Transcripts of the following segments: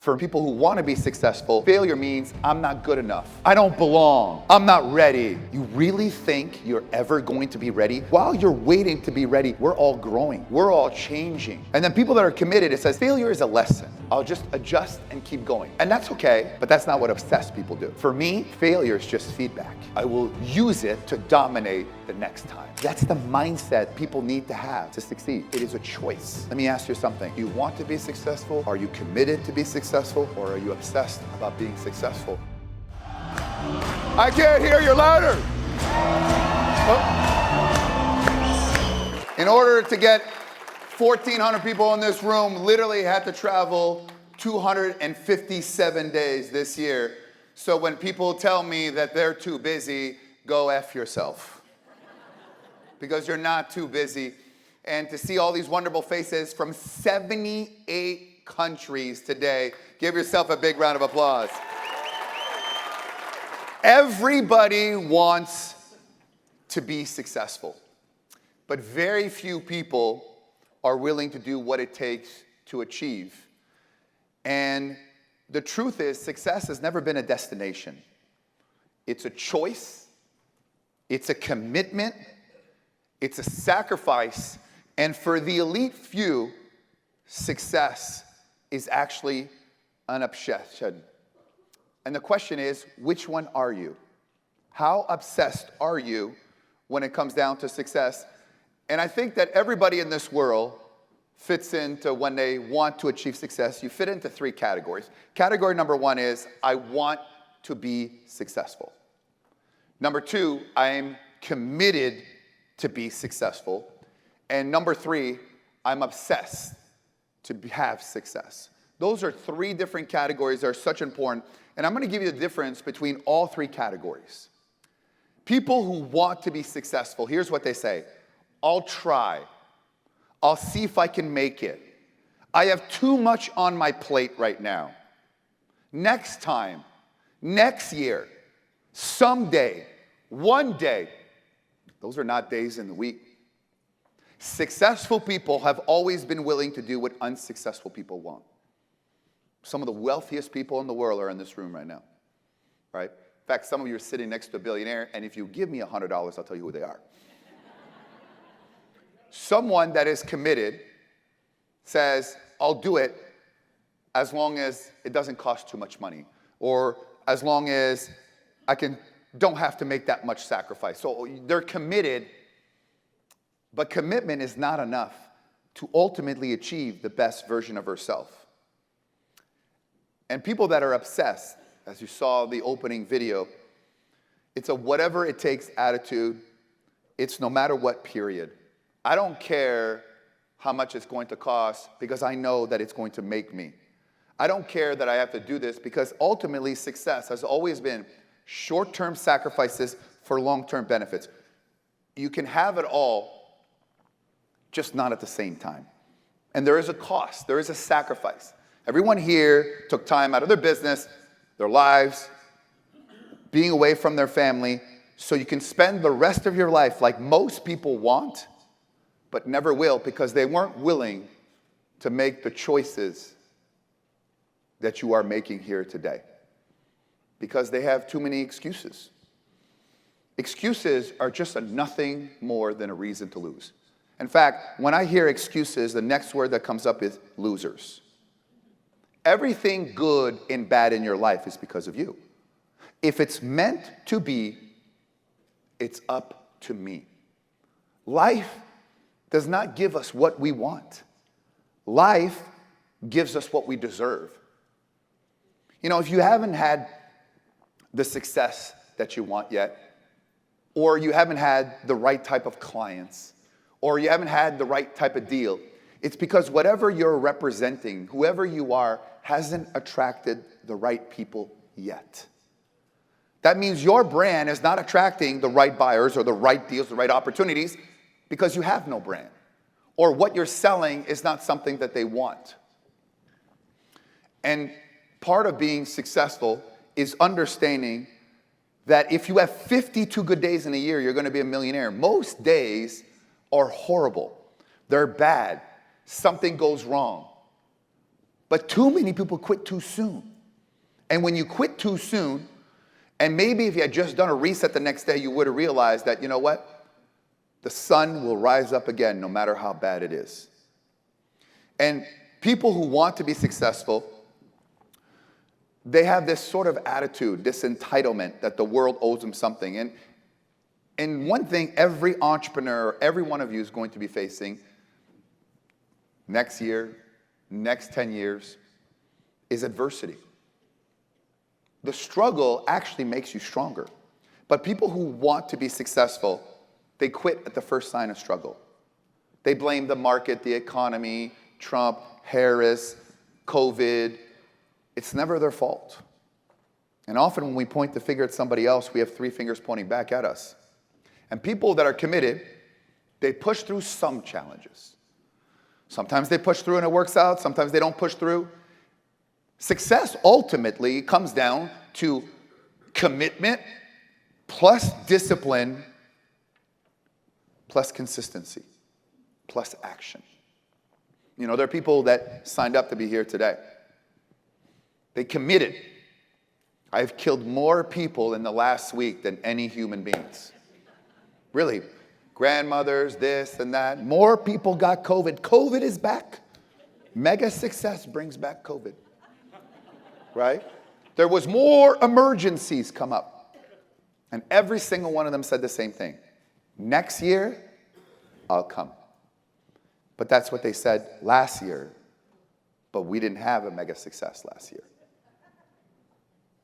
For people who want to be successful, failure means I'm not good enough. I don't belong. I'm not ready. You really think you're ever going to be ready? While you're waiting to be ready, we're all growing. We're all changing. And then people that are committed, it says failure is a lesson. I'll just adjust and keep going. And that's okay, but that's not what obsessed people do. For me, failure is just feedback. I will use it to dominate the next time. That's the mindset people need to have to succeed. It is a choice. Let me ask you something. Do you want to be successful? Are you committed to be successful? Or are you obsessed about being successful? I can't hear you louder. Oh. In order to get 1,400 people in this room, literally had to travel 257 days this year. So when people tell me that they're too busy, go F yourself. Because you're not too busy. And to see all these wonderful faces from 78 countries today, give yourself a big round of applause. Everybody wants to be successful, but very few people are willing to do what it takes to achieve. And the truth is, success has never been a destination. It's a choice, it's a commitment, it's a sacrifice, and for the elite few, success is actually an obsession. And the question is, which one are you? How obsessed are you when it comes down to success? And I think that everybody in this world fits into, when they want to achieve success, you fit into three categories. Category number one is, I want to be successful. Number two, I'm committed to be successful. And number three, I'm obsessed to have success. Those are three different categories that are such important. And I'm going to give you the difference between all three categories. People who want to be successful, here's what they say. I'll try. I'll see if I can make it. I have too much on my plate right now. Next time, next year, someday, one day. Those are not days in the week. Successful people have always been willing to do what unsuccessful people want. Some of the wealthiest people in the world are in this room right now, right? In fact, some of you are sitting next to a billionaire, and if you give me $100, I'll tell you who they are. Someone that is committed says, I'll do it as long as it doesn't cost too much money, or as long as I don't have to make that much sacrifice. So they're committed, but commitment is not enough to ultimately achieve the best version of herself. And people that are obsessed, as you saw the opening video, it's a whatever it takes attitude. It's no matter what, period. I don't care how much it's going to cost because I know that it's going to make me. I don't care that I have to do this because ultimately success has always been short-term sacrifices for long-term benefits. You can have it all, just not at the same time. And there is a cost, there is a sacrifice. Everyone here took time out of their business, their lives, being away from their family, so you can spend the rest of your life like most people want, but never will because they weren't willing to make the choices that you are making here today. Because they have too many excuses. Excuses are just nothing more than a reason to lose. In fact, when I hear excuses, the next word that comes up is losers. Everything good and bad in your life is because of you. If it's meant to be, it's up to me. Life does not give us what we want. Life gives us what we deserve. You know, if you haven't had the success that you want yet, or you haven't had the right type of clients, or you haven't had the right type of deal, it's because whatever you're representing, whoever you are, hasn't attracted the right people yet. That means your brand is not attracting the right buyers or the right deals, the right opportunities, because you have no brand. Or what you're selling is not something that they want. And part of being successful is understanding that if you have 52 good days in a year, you're going to be a millionaire. Most days are horrible. They're bad. Something goes wrong. But too many people quit too soon. And when you quit too soon, and maybe if you had just done a reset the next day, you would have realized that, you know what? The sun will rise up again no matter how bad it is. And people who want to be successful, they have this sort of attitude, this entitlement that the world owes them something. And one thing every entrepreneur, every one of you is going to be facing next year, next 10 years, is adversity. The struggle actually makes you stronger. But people who want to be successful, they quit at the first sign of struggle. They blame the market, the economy, Trump, Harris, COVID. It's never their fault. And often when we point the finger at somebody else, we have three fingers pointing back at us. And people that are committed, they push through some challenges. Sometimes they push through and it works out. Sometimes they don't push through. Success ultimately comes down to commitment plus discipline plus consistency plus action. You know, there are people that signed up to be here today. They committed. I've killed more people in the last week than any human beings. Really. Grandmothers, this and that. More people got COVID. COVID is back. Mega success brings back COVID. Right? There was more emergencies come up. And every single one of them said the same thing. Next year, I'll come. But that's what they said last year. But we didn't have a mega success last year.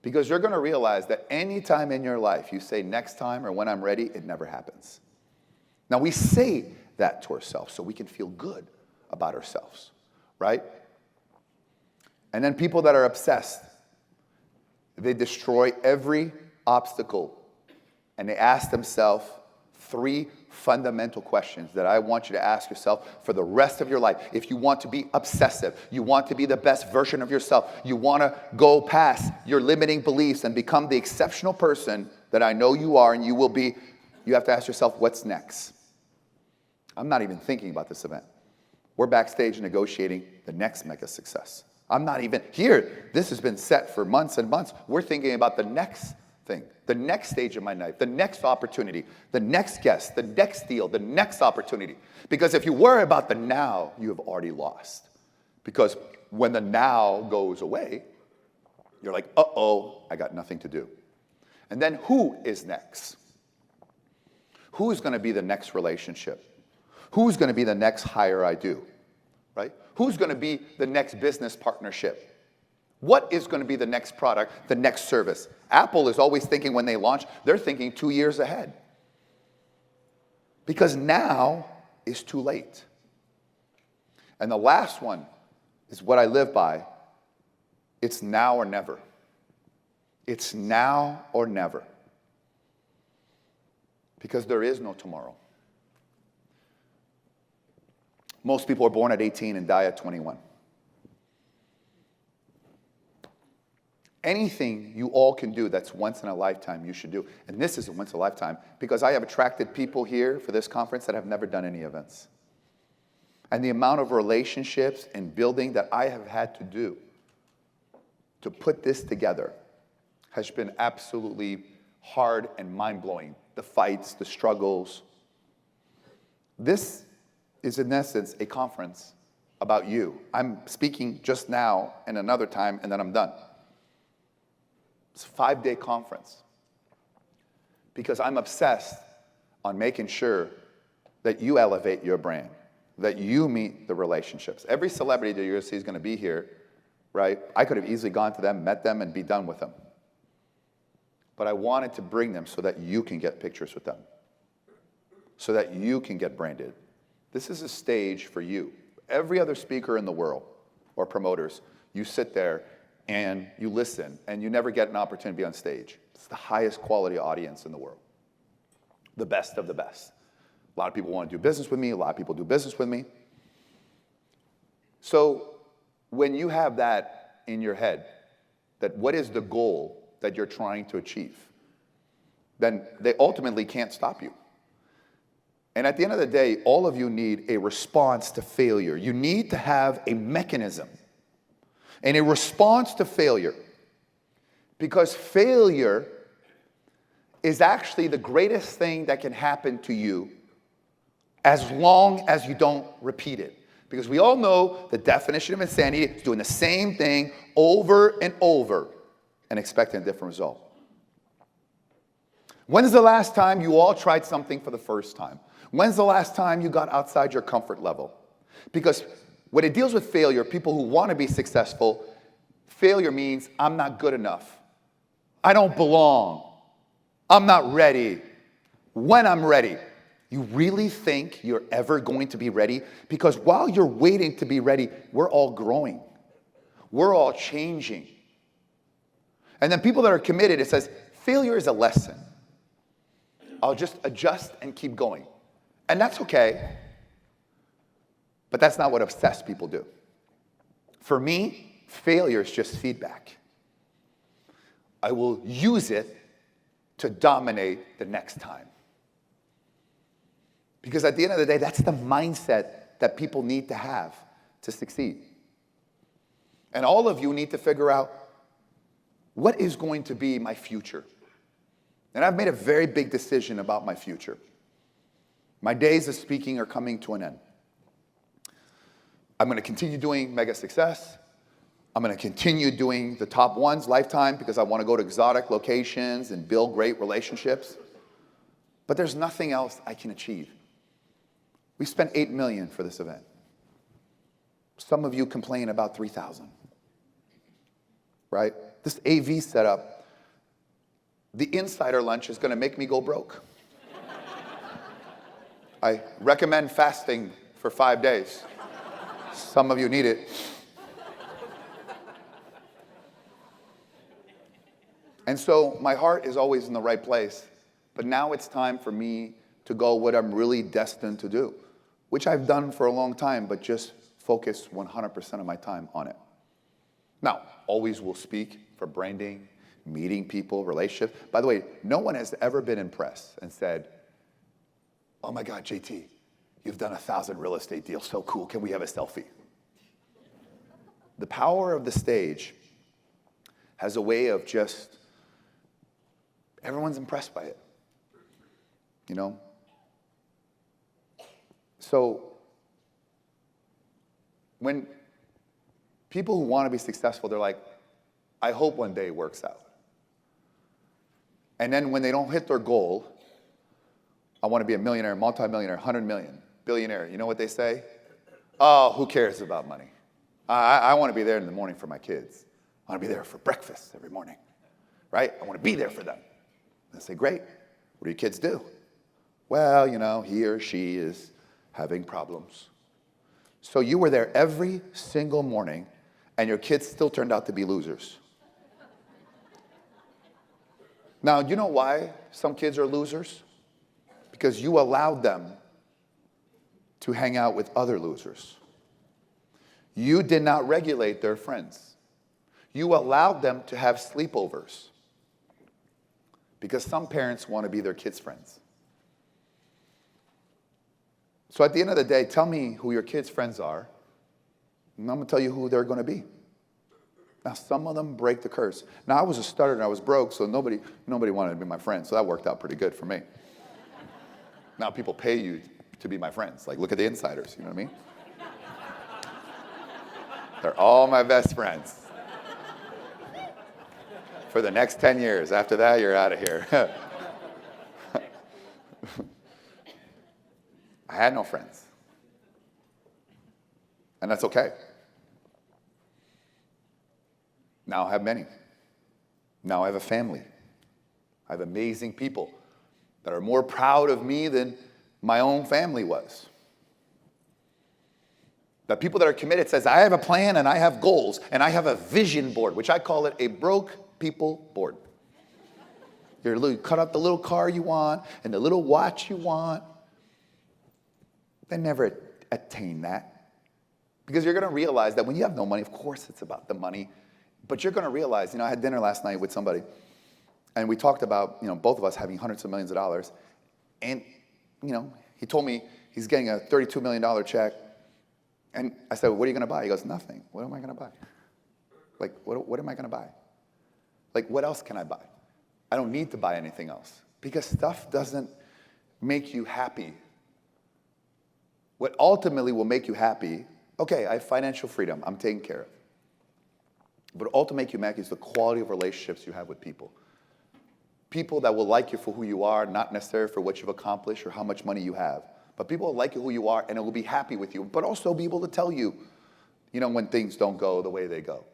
Because you're going to realize that any time in your life you say next time or when I'm ready, it never happens. Now, we say that to ourselves so we can feel good about ourselves, right? And then people that are obsessed, they destroy every obstacle and they ask themselves three fundamental questions that I want you to ask yourself for the rest of your life. If you want to be obsessive, you want to be the best version of yourself, you want to go past your limiting beliefs and become the exceptional person that I know you are and you will be, you have to ask yourself, what's next? I'm not even thinking about this event. We're backstage negotiating the next mega success. I'm not even here. This has been set for months and months. We're thinking about the next thing, the next stage of my life, the next opportunity, the next guest, the next deal, the next opportunity. Because if you worry about the now, you have already lost. Because when the now goes away, you're like, uh-oh, I got nothing to do. And then who is next? Who's going to be the next relationship? Who's going to be the next hire I do, right? Who's going to be the next business partnership? What is going to be the next product, the next service? Apple is always thinking when they launch, they're thinking 2 years ahead. Because now is too late. And the last one is what I live by. It's now or never. It's now or never. Because there is no tomorrow. Most people are born at 18 and die at 21. Anything you all can do that's once in a lifetime, you should do. And this isn't once in a lifetime because I have attracted people here for this conference that have never done any events. And the amount of relationships and building that I have had to do to put this together has been absolutely hard and mind-blowing. The fights, the struggles. This is in essence a conference about you. I'm speaking just now and another time and then I'm done. It's a 5-day conference because I'm obsessed on making sure that you elevate your brand, that you meet the relationships. Every celebrity that you're going to see is going to be here, right? I could have easily gone to them, met them, and be done with them. But I wanted to bring them so that you can get pictures with them, so that you can get branded. This is a stage for you. Every other speaker in the world or promoters, you sit there and you listen and you never get an opportunity to be on stage. It's the highest quality audience in the world. The best of the best. A lot of people want to do business with me. A lot of people do business with me. So when you have that in your head, that what is the goal that you're trying to achieve, then they ultimately can't stop you. And at the end of the day, all of you need a response to failure. You need to have a mechanism and a response to failure. Because failure is actually the greatest thing that can happen to you as long as you don't repeat it. Because we all know the definition of insanity is doing the same thing over and over and expecting a different result. When's the last time you all tried something for the first time? When's the last time you got outside your comfort level? Because when it deals with failure, people who want to be successful, failure means I'm not good enough. I don't belong. I'm not ready. When I'm ready. You really think you're ever going to be ready? Because while you're waiting to be ready, we're all growing. We're all changing. And then people that are committed, it says, failure is a lesson. I'll just adjust and keep going. And that's okay. But that's not what obsessed people do. For me, failure is just feedback. I will use it to dominate the next time. Because at the end of the day, that's the mindset that people need to have to succeed. And all of you need to figure out, what is going to be my future? And I've made a very big decision about my future. My days of speaking are coming to an end. I'm going to continue doing Mega Success. I'm going to continue doing the top ones, Lifetime, because I want to go to exotic locations and build great relationships. But there's nothing else I can achieve. We spent $8 million for this event. Some of you complain about $3,000, right? This AV setup, the insider lunch is going to make me go broke. I recommend fasting for 5 days. Some of you need it. And so my heart is always in the right place. But now it's time for me to go what I'm really destined to do, which I've done for a long time, but just focus 100% of my time on it. Now, always will speak for branding, meeting people, relationships. By the way, no one has ever been impressed and said, oh my God, JT, you've done 1,000 real estate deals. So cool. Can we have a selfie? The power of the stage has a way of just, everyone's impressed by it. You know? So, when people who want to be successful, they're like, I hope one day it works out. And then when they don't hit their goal, I want to be a millionaire, multimillionaire, 100 million, billionaire. You know what they say? Oh, who cares about money? I want to be there in the morning for my kids. I want to be there for breakfast every morning, right? I want to be there for them. And I say, great. What do your kids do? Well, you know, he or she is having problems. So you were there every single morning, and your kids still turned out to be losers. Now, you know why some kids are losers? Because you allowed them to hang out with other losers. You did not regulate their friends. You allowed them to have sleepovers. Because some parents want to be their kids' friends. So at the end of the day, tell me who your kids' friends are, and I'm going to tell you who they're going to be. Now, some of them break the curse. Now, I was a starter and I was broke, so nobody wanted to be my friend, so that worked out pretty good for me. Now people pay you to be my friends. Like, look at the insiders, you know what I mean? They're all my best friends. For the next 10 years. After that, you're out of here. I had no friends. And that's okay. Now I have many. Now I have a family. I have amazing people that are more proud of me than my own family was. The people that are committed says, I have a plan and I have goals and I have a vision board, which I call it a broke people board. You cut out the little car you want and the little watch you want. They never attain that. Because you're going to realize that when you have no money, of course it's about the money, but you're going to realize, I had dinner last night with somebody, and we talked about, both of us having hundreds of millions of dollars, and, he told me he's getting a $32 million check, and I said, what are you going to buy? He goes, nothing. What am I going to buy? Like, what am I going to buy? Like, what else can I buy? I don't need to buy anything else because stuff doesn't make you happy. What ultimately will make you happy, okay, I have financial freedom, I'm taken care of. But what ultimately make you happy is the quality of relationships you have with people. People that will like you for who you are, not necessarily for what you've accomplished or how much money you have. But people will like you who you are and will be happy with you, but also be able to tell you, when things don't go the way they go.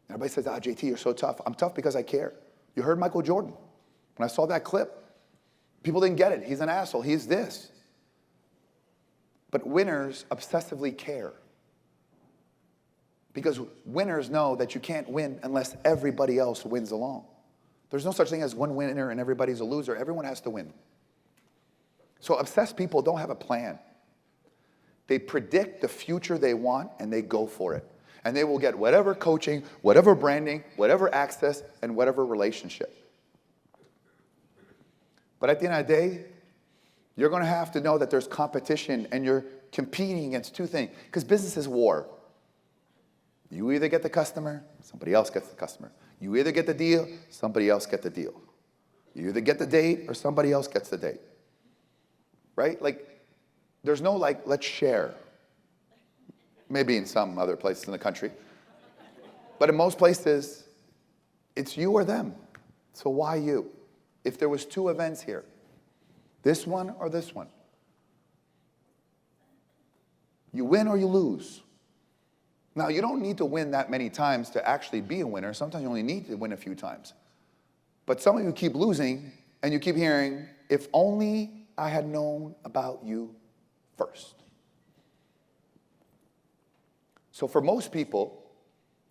Everybody says, JT, you're so tough. I'm tough because I care. You heard Michael Jordan. When I saw that clip, people didn't get it. He's an asshole. He's this. But winners obsessively care. Because winners know that you can't win unless everybody else wins along. There's no such thing as one winner and everybody's a loser. Everyone has to win. So obsessed people don't have a plan. They predict the future they want and they go for it. And they will get whatever coaching, whatever branding, whatever access, and whatever relationship. But at the end of the day, you're going to have to know that there's competition and you're competing against two things. Because business is war. You either get the customer, somebody else gets the customer. You either get the deal, somebody else gets the deal. You either get the date or somebody else gets the date. Right? Like, there's no let's share. Maybe in some other places in the country. But in most places, it's you or them. So why you? If there was two events here, this one or this one, you win or you lose. Now, you don't need to win that many times to actually be a winner. Sometimes you only need to win a few times. But some of you keep losing, and you keep hearing, if only I had known about you first. So for most people,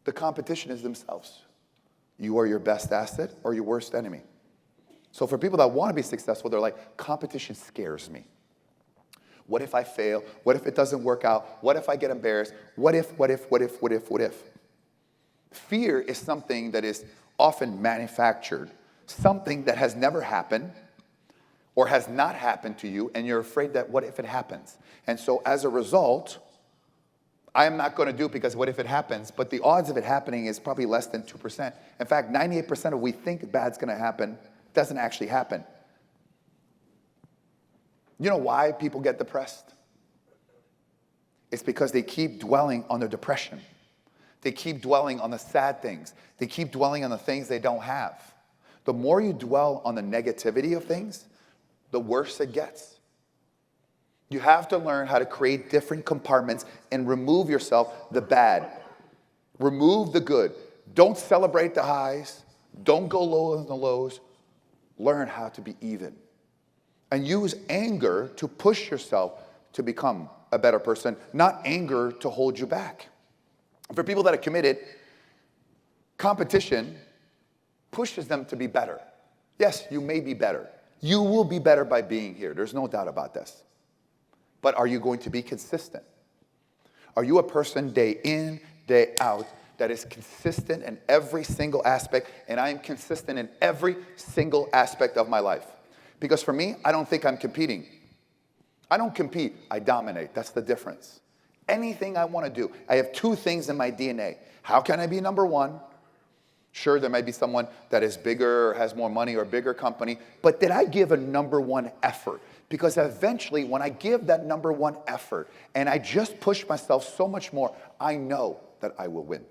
the competition is themselves. You are your best asset or your worst enemy. So for people that want to be successful, they're like, competition scares me. What if I fail? What if it doesn't work out? What if I get embarrassed? What if? Fear is something that is often manufactured, something that has never happened or has not happened to you, and you're afraid that what if it happens? And so as a result, I am not going to do it because what if it happens? But the odds of it happening is probably less than 2%. In fact, 98% of what we think bad's going to happen doesn't actually happen. You know why people get depressed? It's because they keep dwelling on their depression. They keep dwelling on the sad things. They keep dwelling on the things they don't have. The more you dwell on the negativity of things, the worse it gets. You have to learn how to create different compartments and remove yourself the bad. Remove the good. Don't celebrate the highs. Don't go low on the lows. Learn how to be even. And use anger to push yourself to become a better person, not anger to hold you back. For people that are committed, competition pushes them to be better. Yes, you may be better. You will be better by being here. There's no doubt about this. But are you going to be consistent? Are you a person day in, day out that is consistent in every single aspect? And I am consistent in every single aspect of my life. Because for me, I don't think I'm competing. I don't compete, I dominate. That's the difference. Anything I want to do, I have two things in my DNA. How can I be number one? Sure, there might be someone that is bigger or has more money or a bigger company, but did I give a number one effort? Because eventually, when I give that number one effort and I just push myself so much more, I know that I will win.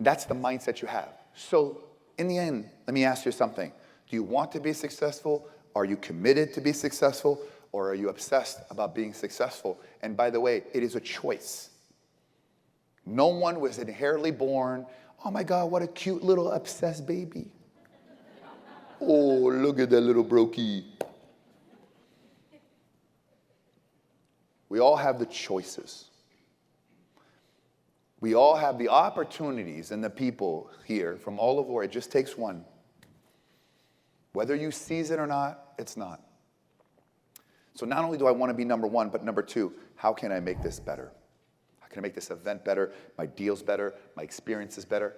That's the mindset you have. So in the end, let me ask you something. Do you want to be successful? Are you committed to be successful? Or are you obsessed about being successful? And by the way, it is a choice. No one was inherently born, oh my God, what a cute little obsessed baby. Oh, look at that little brokey. We all have the choices. We all have the opportunities, and the people here from all over the world, it just takes one. Whether you seize it or not, it's not. So not only do I want to be number one, but number two, how can I make this better? How can I make this event better, my deals better, my experiences better?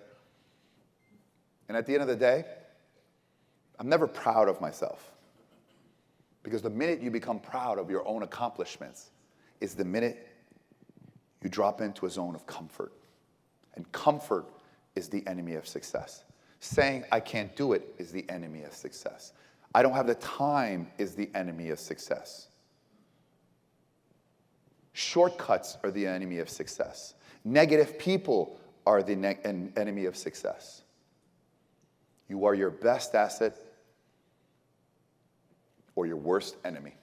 And at the end of the day, I'm never proud of myself. Because the minute you become proud of your own accomplishments is the minute You drop into a zone of comfort. And comfort is the enemy of success. Saying, I can't do it, is the enemy of success. I don't have the time is the enemy of success. Shortcuts are the enemy of success. Negative people are the enemy of success. You are your best asset or your worst enemy.